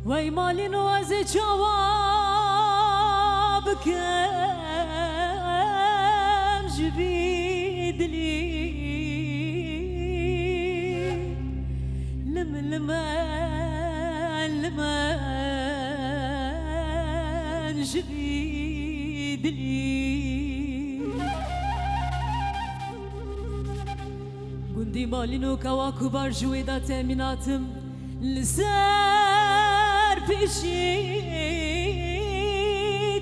وای مالی نواز جواب کم جبی دلی لمن جبی دلی گندی مالی نو کواکو بار جوی دا تمیناتم لسر پیشی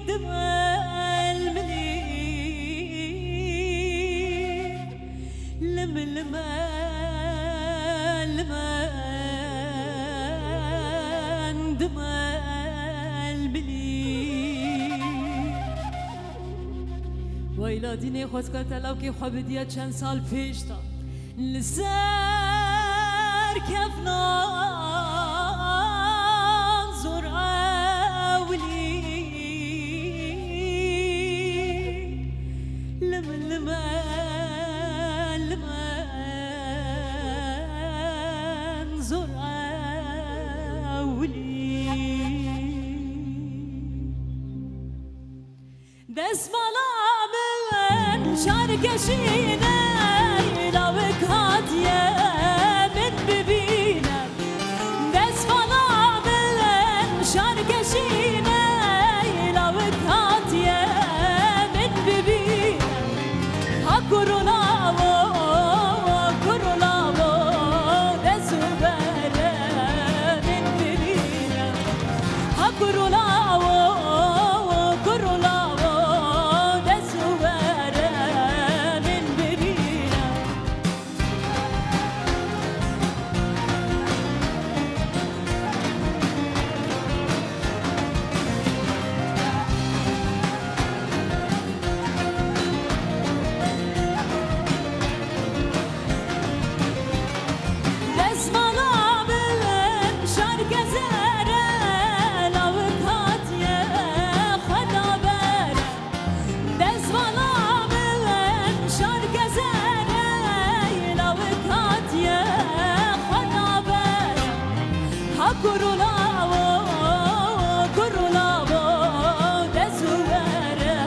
دمال منی لمن دمال منی ویلا دینه خود کرد لو که خواب دیا چند سال پیش تا لسر کفنان زور اولی لمن زور اولی دست مالا من شارکشینه لاوک هاتیه من ببینم دست مالا من شارکشینه لاوک هاتیه من ببینم ها کرولاو دستو بره من ببینم ها کرولاو دستو بره من ببینم دست مالا من شارک زره لاوک هاتیه خدا بره دست مالا من شارک زره لاوک هاتیه خدا بره ها کرولاو دستو بره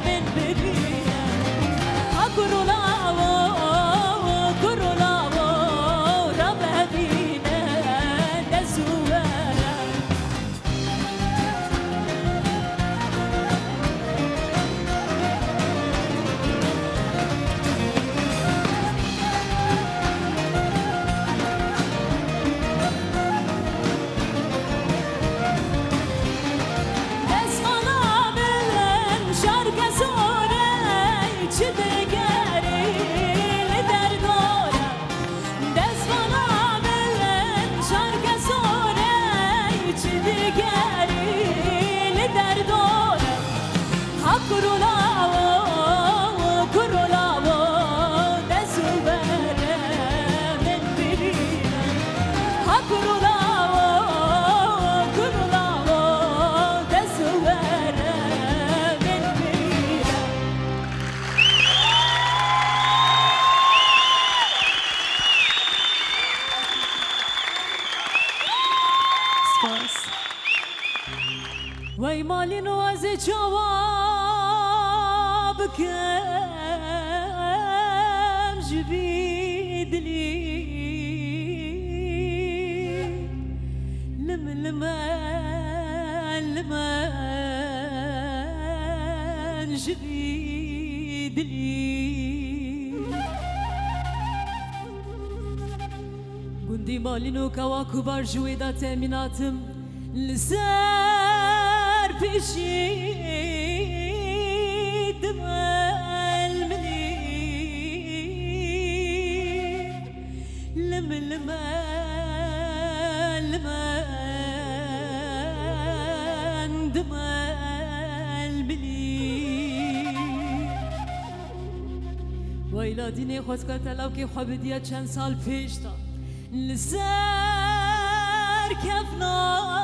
من ببینم ها کرولاو را ببینه دستو بره دست مالا من شارک زوره چی دگری لدر داره دست مالا من شارک زوره چی دگری لدر داره ها کرولاو دستو بره من ببینم ها کرولاو دستو بره من ببینم سپاس وای مالی نواز جواب کم جبی دلی لمن جبی دلی گندی مالی نو کواکو بار جوی دا تمیناتم لسر پیشی دمال منی لمن دمال منی ویلا دینه خود کرد لو که خواب دیا چند سال پیش تا لسر کفنان